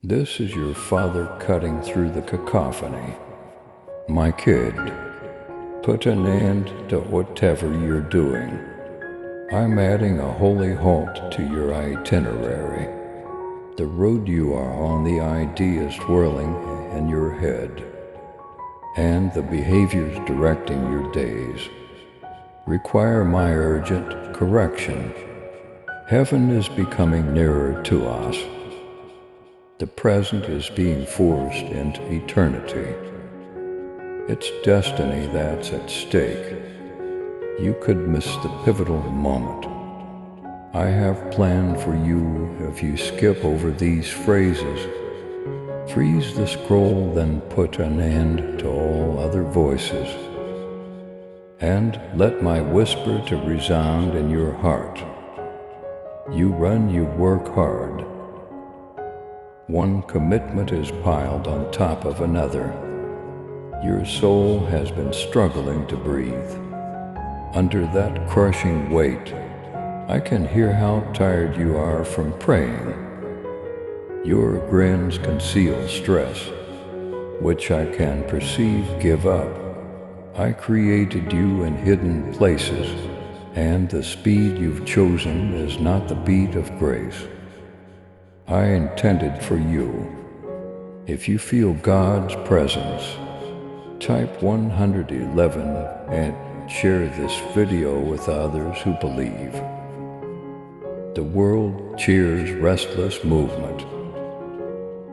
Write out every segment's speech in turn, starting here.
This is your father cutting through the cacophony. My kid, put an end to whatever you're doing. I'm adding a holy halt to your itinerary. The road you are on, the ideas swirling in your head, and the behaviors directing your days require my urgent correction. Heaven is becoming nearer to us. The present is being forced into eternity. It's destiny that's at stake. You could miss the pivotal moment. I have planned for you if you skip over these phrases. Freeze the scroll, then put an end to all other voices. And let my whisper to resound in your heart. You run, you work hard. One commitment is piled on top of another. Your soul has been struggling to breathe. Under that crushing weight, I can hear how tired you are from praying. Your grins conceal stress, which I can perceive. Give up. I created you in hidden places, and the speed you've chosen is not the beat of grace I intended for you. If you feel God's presence, type 111 and share this video with others who believe. The world cheers restless movement,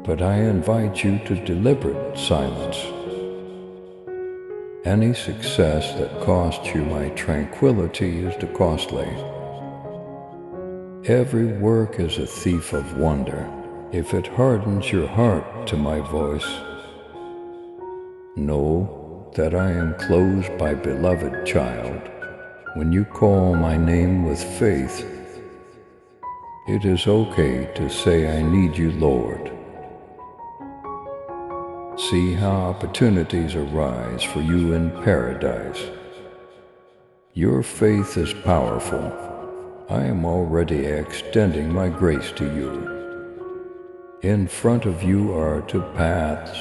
but I invite you to deliberate silence. Any success that costs you my tranquility is too costly. Every work is a thief of wonder if it hardens your heart to my voice. Know that I am close, my beloved child. When you call my name with faith, it is okay to say, I need you, Lord. See how opportunities arise for you in paradise. Your faith is powerful. I am already extending my grace to you. In front of you are two paths.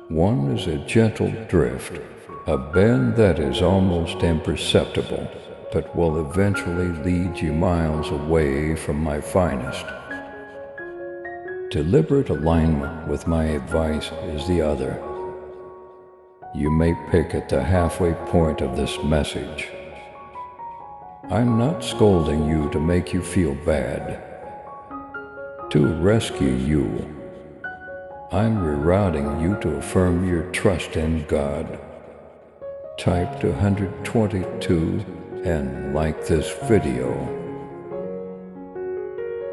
One is a gentle drift, a bend that is almost imperceptible, but will eventually lead you miles away from my finest. Deliberate alignment with my advice is the other. You may pick at the halfway point of this message. I'm not scolding you to make you feel bad. To rescue you, I'm rerouting you to affirm your trust in God. Type 122 and like this video.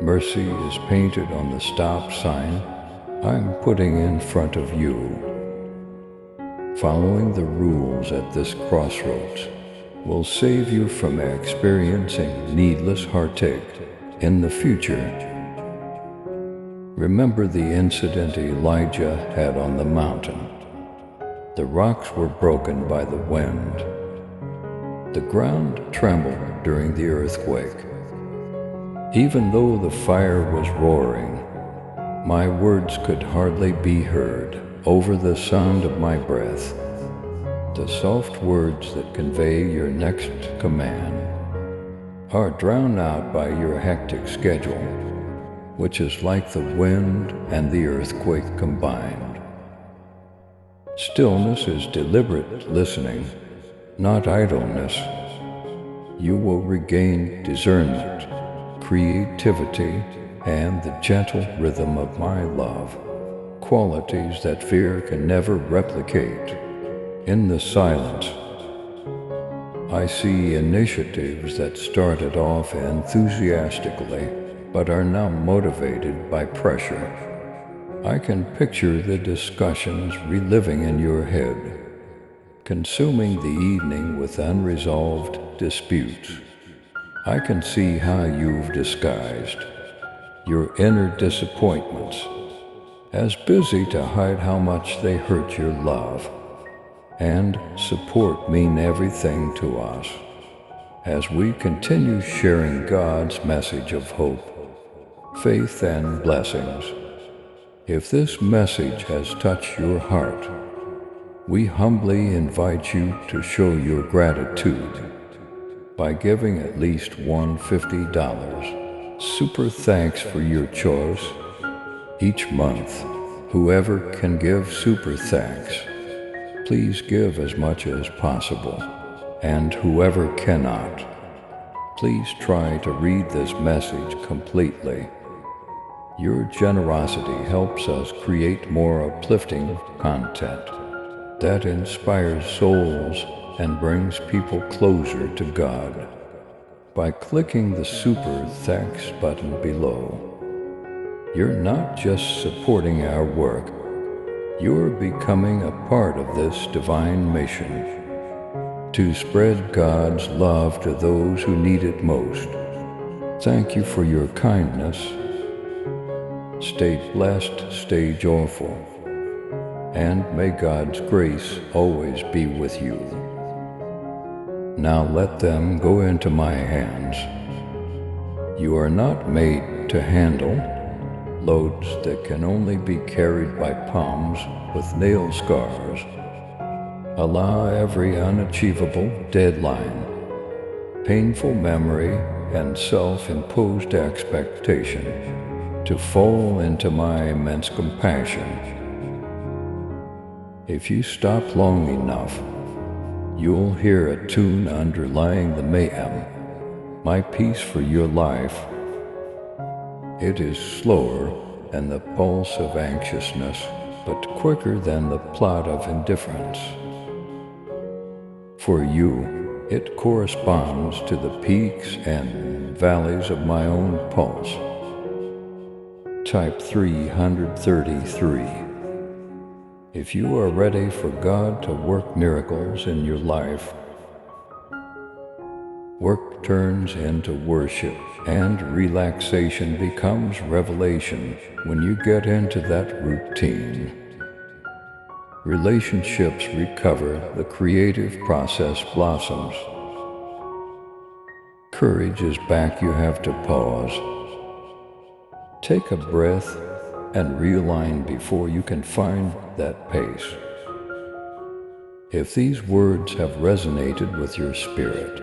Mercy is painted on the stop sign I'm putting in front of you. Following the rules at this crossroads will save you from experiencing needless heartache in the future. Remember the incident Elijah had on the mountain. The rocks were broken by the wind. The ground trembled during the earthquake. Even though the fire was roaring, my words could hardly be heard over the sound of my breath. The soft words that convey your next command are drowned out by your hectic schedule, which is like the wind and the earthquake combined. Stillness is deliberate listening, not idleness. You will regain discernment, creativity, and the gentle rhythm of my love, qualities that fear can never replicate. In the silence, I see initiatives that started off enthusiastically but are now motivated by pressure. I can picture the discussions reliving in your head, consuming the evening with unresolved disputes. I can see how you've disguised your inner disappointments as busy to hide how much they hurt your love. And support mean everything to us as we continue sharing God's message of hope, faith, and blessings. If this message has touched your heart, we humbly invite you to show your gratitude by giving at least $150. Super thanks for your choice. Each month, whoever can give super thanks, please give as much as possible. And whoever cannot, please try to read this message completely. Your generosity helps us create more uplifting content that inspires souls and brings people closer to God. By clicking the Super Thanks button below, you're not just supporting our work, you're becoming a part of this divine mission to spread God's love to those who need it most. Thank you for your kindness. Stay blessed, stay joyful, and may God's grace always be with you. Now let them go into my hands. You are not made to handle loads that can only be carried by palms with nail scars. Allow every unachievable deadline, painful memory, and self-imposed expectation to fall into my immense compassion. If you stop long enough, you'll hear a tune underlying the mayhem, my peace for your life. It is slower than the pulse of anxiousness, but quicker than the plot of indifference. For you, it corresponds to the peaks and valleys of my own pulse. Type 333. If you are ready for God to work miracles in your life, work turns into worship, and relaxation becomes revelation when you get into that routine. Relationships recover, the creative process blossoms. Courage is back, you have to pause. Take a breath and realign before you can find that pace. If these words have resonated with your spirit,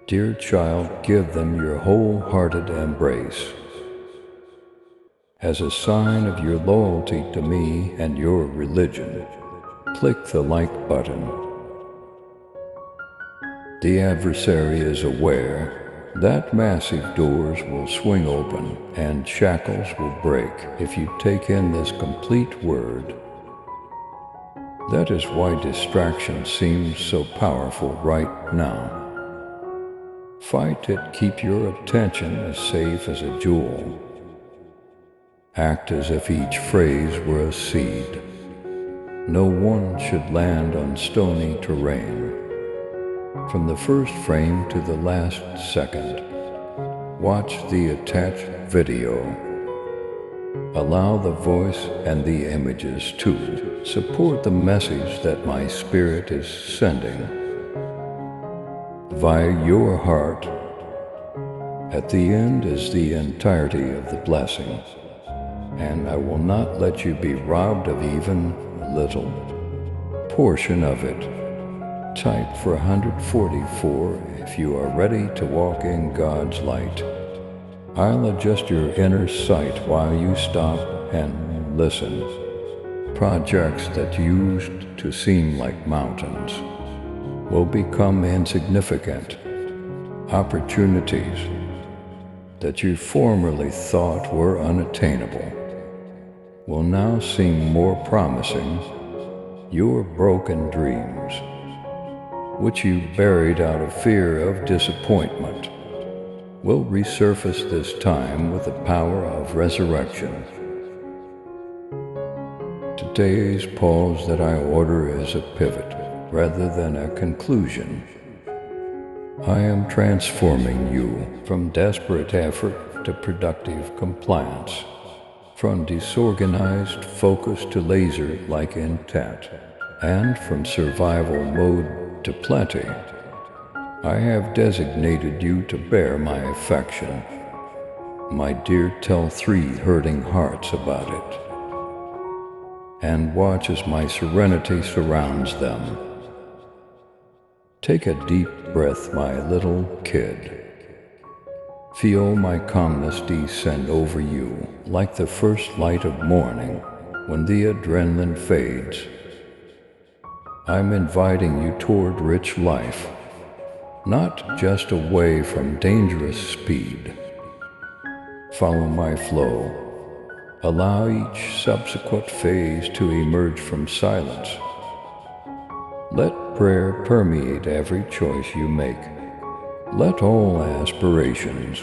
dear child, give them your wholehearted embrace. As a sign of your loyalty to me and your religion, click the like button. The adversary is aware that massive doors will swing open and shackles will break if you take in this complete word. That is why distraction seems so powerful right now. Fight it, keep your attention as safe as a jewel. Act as if each phrase were a seed. No one should land on stony terrain. From the first frame to the last second, watch the attached video. Allow the voice and the images to support the message that my spirit is sending. Via your heart, at the end is the entirety of the blessing, and I will not let you be robbed of even a little portion of it. Type for 144 if you are ready to walk in God's light. I'll adjust your inner sight while you stop and listen. Projects that used to seem like mountains will become insignificant. Opportunities that you formerly thought were unattainable will now seem more promising. Your broken dreams, which you buried out of fear of disappointment, will resurface this time with the power of resurrection. Today's pause that I order is a pivot rather than a conclusion. I am transforming you from desperate effort to productive compliance, from disorganized focus to laser-like intent, and from survival mode to plenty. I have designated you to bear my affection. My dear, tell 3 hurting hearts about it. and watch as my serenity surrounds them. Take a deep breath, my little kid. Feel my calmness descend over you like the first light of morning when the adrenaline fades. I'm inviting you toward rich life, not just away from dangerous speed. Follow my flow. Allow each subsequent phase to emerge from silence. Let prayer permeate every choice you make. Let all aspirations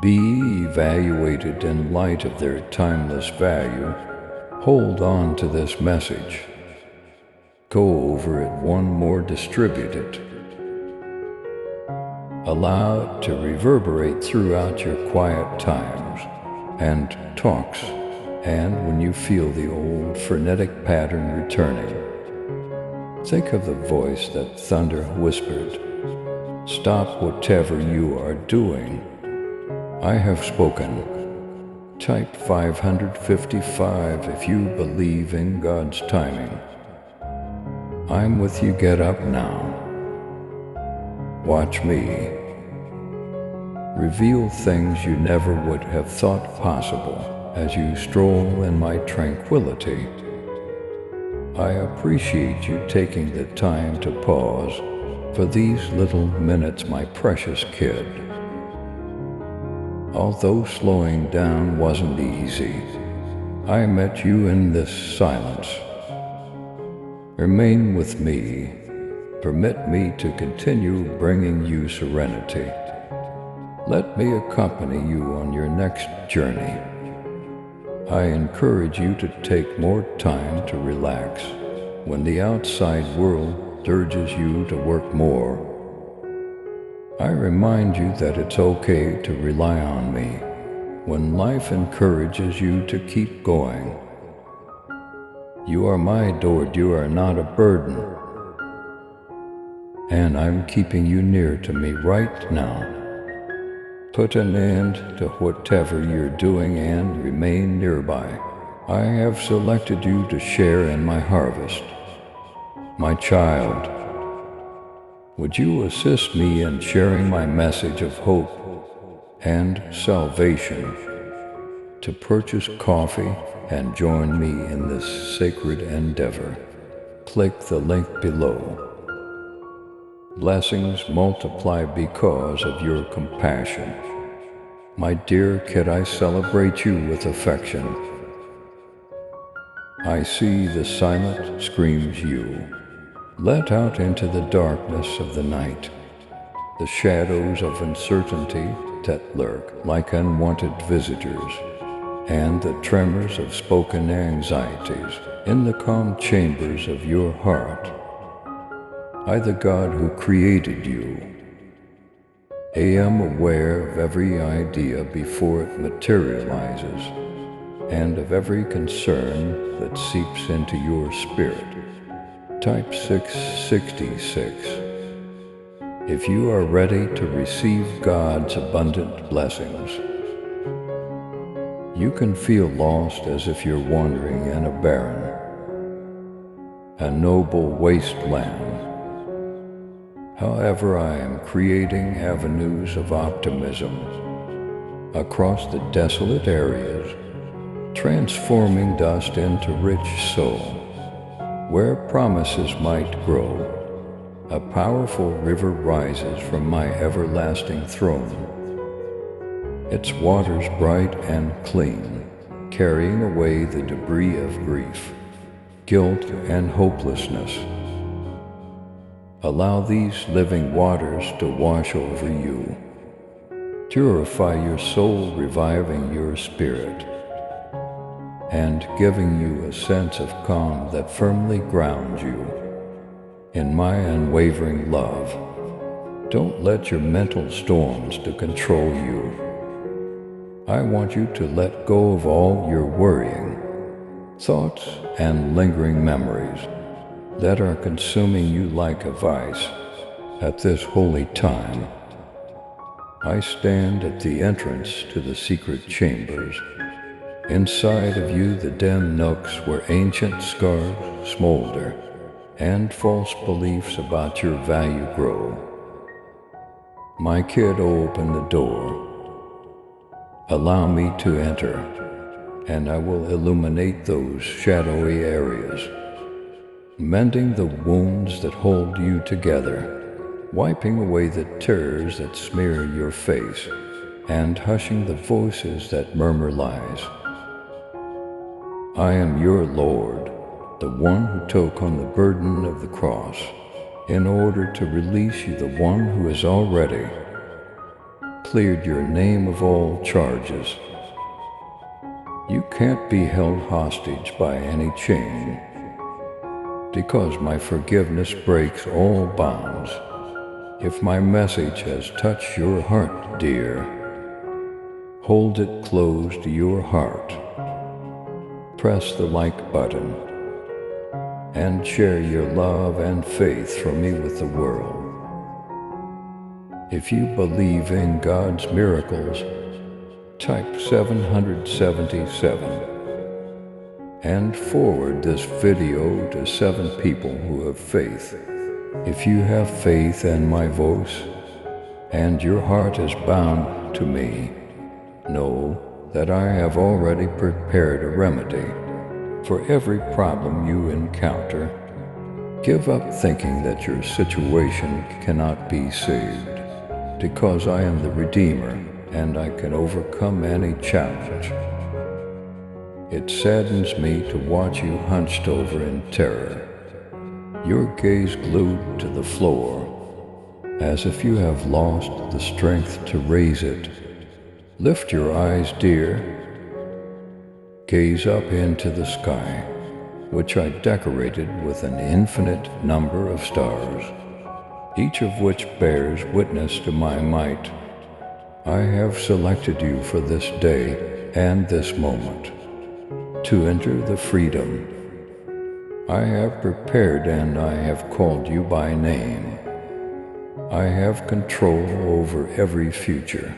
be evaluated in light of their timeless value. Hold on to this message. Go over it one more, distribute it. Allow it to reverberate throughout your quiet times and talks, and when you feel the old frenetic pattern returning, think of the voice that thunder whispered, "Stop whatever you are doing. I have spoken." Type 555 if you believe in God's timing. I'm with you. Get up now. Watch me reveal things you never would have thought possible as you stroll in my tranquility. I appreciate you taking the time to pause for these little minutes, my precious kid. Although slowing down wasn't easy, I met you in this silence. Remain with me. Permit me to continue bringing you serenity. Let me accompany you on your next journey. I encourage you to take more time to relax when the outside world urges you to work more. I remind you that it's okay to rely on me when life encourages you to keep going. You are my adored, you are not a burden. And I'm keeping you near to me right now. Put an end to whatever you're doing and remain nearby. I have selected you to share in my harvest. My child, would you assist me in sharing my message of hope and salvation? To purchase coffee and join me in this sacred endeavor, click the link below. Blessings multiply because of your compassion. My dear kid, I celebrate you with affection. I see the silent screams you let out into the darkness of the night, the shadows of uncertainty that lurk like unwanted visitors, and the tremors of spoken anxieties in the calm chambers of your heart. I, the God who created you, am aware of every idea before it materializes, and of every concern that seeps into your spirit. Type 666 if you are ready to receive God's abundant blessings. You can feel lost as if you're wandering in a barren, a noble wasteland. However, I am creating avenues of optimism across the desolate areas, transforming dust into rich soil. Where promises might grow, a powerful river rises from my everlasting throne. Its waters bright and clean, carrying away the debris of grief, guilt, and hopelessness. Allow these living waters to wash over you, purify your soul, reviving your spirit, and giving you a sense of calm that firmly grounds you in my unwavering love. Don't let your mental storms to control you. I want you to let go of all your worrying thoughts and lingering memories that are consuming you like a vice. At this holy time, I stand at the entrance to the secret chambers, Inside of you the dim nooks where ancient scars smolder and false beliefs about your value grow. My kid, open the door. Allow me to enter, and I will illuminate those shadowy areas, mending the wounds that hold you together, wiping away the tears that smear your face, and hushing the voices that murmur lies. I am your Lord, the one who took on the burden of the cross, in order to release you, the one who has already cleared your name of all charges. You can't be held hostage by any chain, because my forgiveness breaks all bounds. If my message has touched your heart, dear, hold it close to your heart. Press the like button and share your love and faith from me with the world. If you believe in God's miracles, type 777 and forward this video to 7 people who have faith. If you have faith in my voice and your heart is bound to me, know that I have already prepared a remedy for every problem you encounter. Give up thinking that your situation cannot be saved, because I am the Redeemer and I can overcome any challenge. It saddens me to watch you hunched over in terror, your gaze glued to the floor, as if you have lost the strength to raise it. Lift your eyes, dear. Gaze up into the sky, which I decorated with an infinite number of stars, each of which bears witness to my might. I have selected you for this day and this moment, to enter the freedom I have prepared, and I have called you by name. I have control over every future.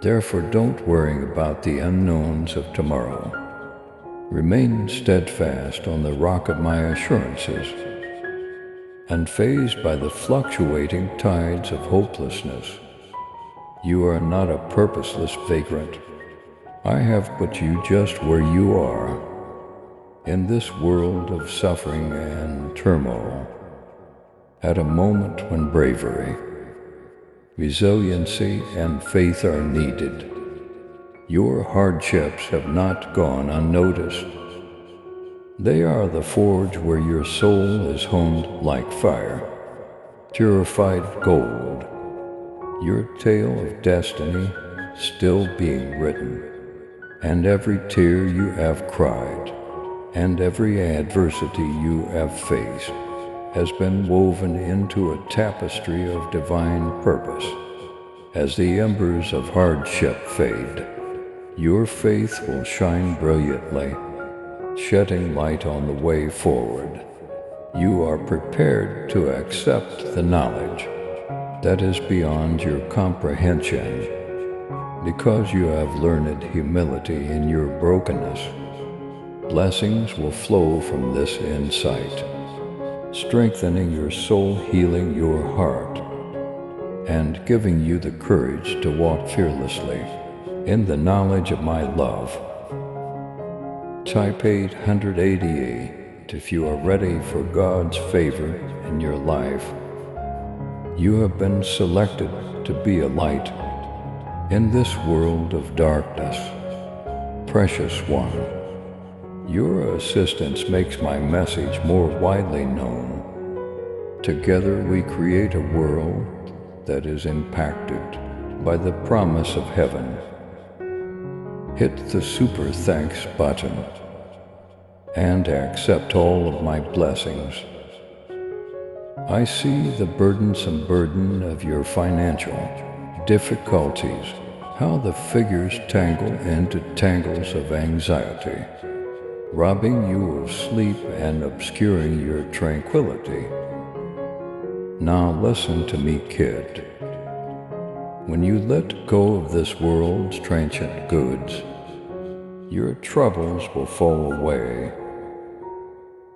Therefore, don't worry about the unknowns of tomorrow. Remain steadfast on the rock of my assurances, unfazed by the fluctuating tides of hopelessness. You are not a purposeless vagrant. I have put you just where you are, in this world of suffering and turmoil, at a moment when bravery, resiliency, and faith are needed. Your hardships have not gone unnoticed. They are the forge where your soul is honed like fire, purified gold, your tale of destiny still being written, and every tear you have cried, and every adversity you have faced has been woven into a tapestry of divine purpose. As the embers of hardship fade, your faith will shine brilliantly, shedding light on the way forward. You are prepared to accept the knowledge that is beyond your comprehension, because you have learned humility in your brokenness. Blessings will flow from this insight, strengthening your soul, healing your heart, and giving you the courage to walk fearlessly in the knowledge of my love. Type 888 if you are ready for God's favor in your life. You have been selected to be a light in this world of darkness. Precious one, your assistance makes my message more widely known. Together we create a world that is impacted by the promise of heaven. Hit the super thanks button and accept all of my blessings. I see the burdensome burden of your financial difficulties, how the figures tangle into tangles of anxiety, robbing you of sleep and obscuring your tranquility. Now listen to me, kid. When you let go of this world's transient goods, Your troubles will fall away.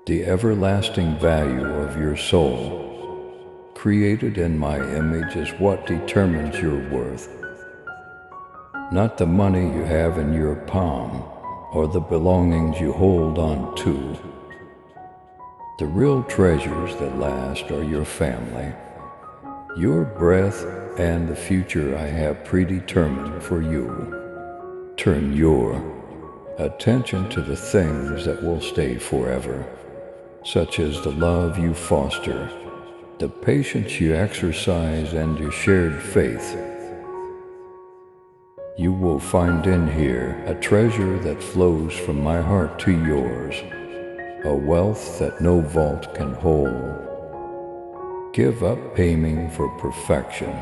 The everlasting value of your soul, created in my image, is what determines your worth. Not the money you have in your palm or the belongings you hold on to. The real treasures that last are your family, your breath, and the future I have predetermined for you. Turn your attention to the things that will stay forever, such as the love you foster, the patience you exercise, and your shared faith. You will find in here a treasure that flows from my heart to yours, a wealth that no vault can hold. Give up aiming for perfection,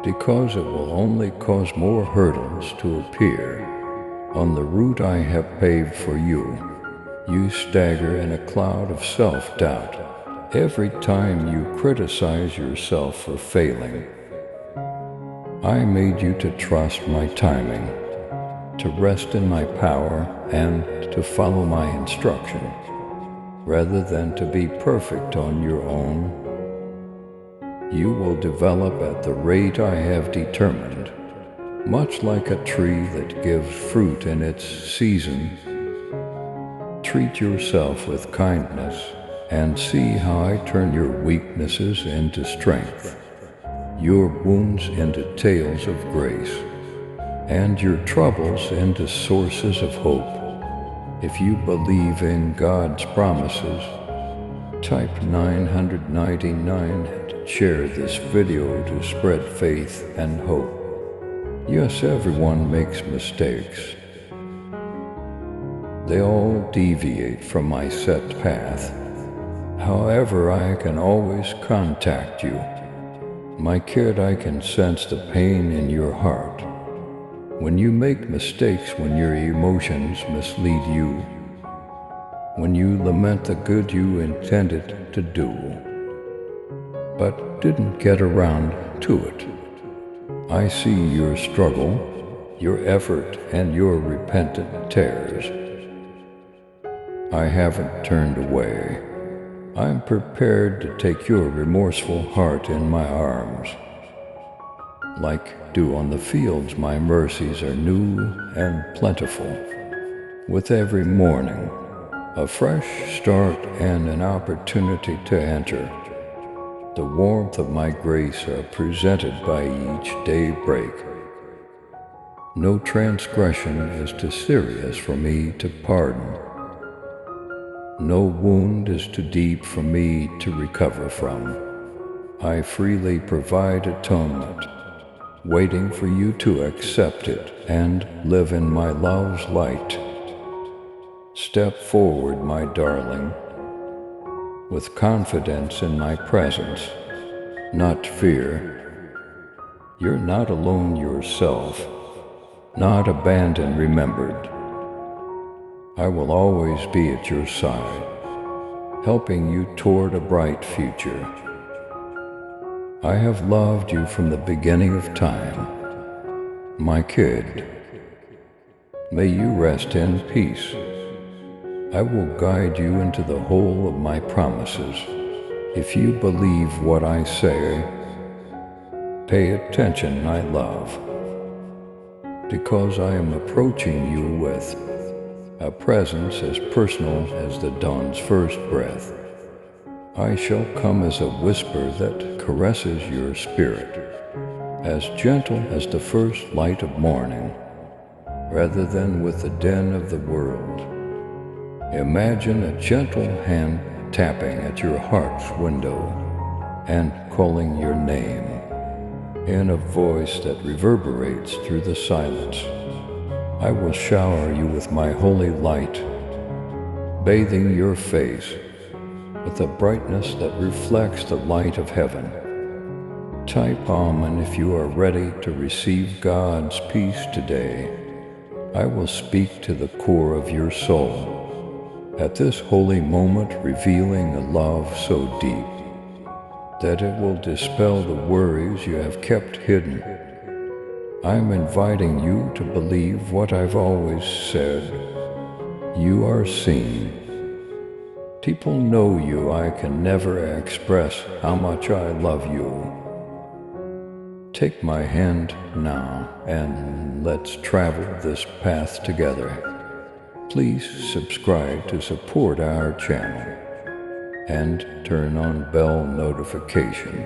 because it will only cause more hurdles to appear on the route I have paved for you. You stagger in a cloud of self-doubt every time you criticize yourself for failing. I made you to trust my timing, to rest in my power, and to follow my instruction, rather than to be perfect on your own. You will develop at the rate I have determined, much like a tree that gives fruit in its season. Treat yourself with kindness and see how I turn your weaknesses into strength, your wounds into tales of grace, and your troubles into sources of hope. If you believe in God's promises, type 999 and share this video to spread faith and hope. Yes, everyone makes mistakes. They all deviate from my set path. However, I can always contact you. My kid, I can sense the pain in your heart. When you make mistakes, when your emotions mislead you, when you lament the good you intended to do, but didn't get around to it. I see your struggle, your effort, and your repentant tears. I haven't turned away. I'm prepared to take your remorseful heart in my arms. Like dew on the fields, my mercies are new and plentiful. With every morning, a fresh start and an opportunity to enter. The warmth of my grace are presented by each daybreak. No transgression is too serious for me to pardon. No wound is too deep for me to recover from. I freely provide atonement, waiting for you to accept it and live in my love's light. Step forward, my darling, with confidence in my presence, not fear. You're not alone yourself, not abandoned, remembered. I will always be at your side, helping you toward a bright future. I have loved you from the beginning of time. My kid, may you rest in peace. I will guide you into the whole of my promises. If you believe what I say, pay attention, my love, because I am approaching you with a presence as personal as the dawn's first breath. I shall come as a whisper that caresses your spirit, as gentle as the first light of morning, rather than with the din of the world. Imagine a gentle hand tapping at your heart's window and calling your name in a voice that reverberates through the silence. I will shower you with my holy light, bathing your face with a brightness that reflects the light of heaven. Type Amen if you are ready to receive God's peace today. I will speak to the core of your soul at this holy moment, revealing a love so deep that it will dispel the worries you have kept hidden I'm inviting you to believe what I've always said. You are seen. People know you. I can never express how much I love you. Take my hand now and let's travel this path together. Please subscribe to support our channel and turn on bell notification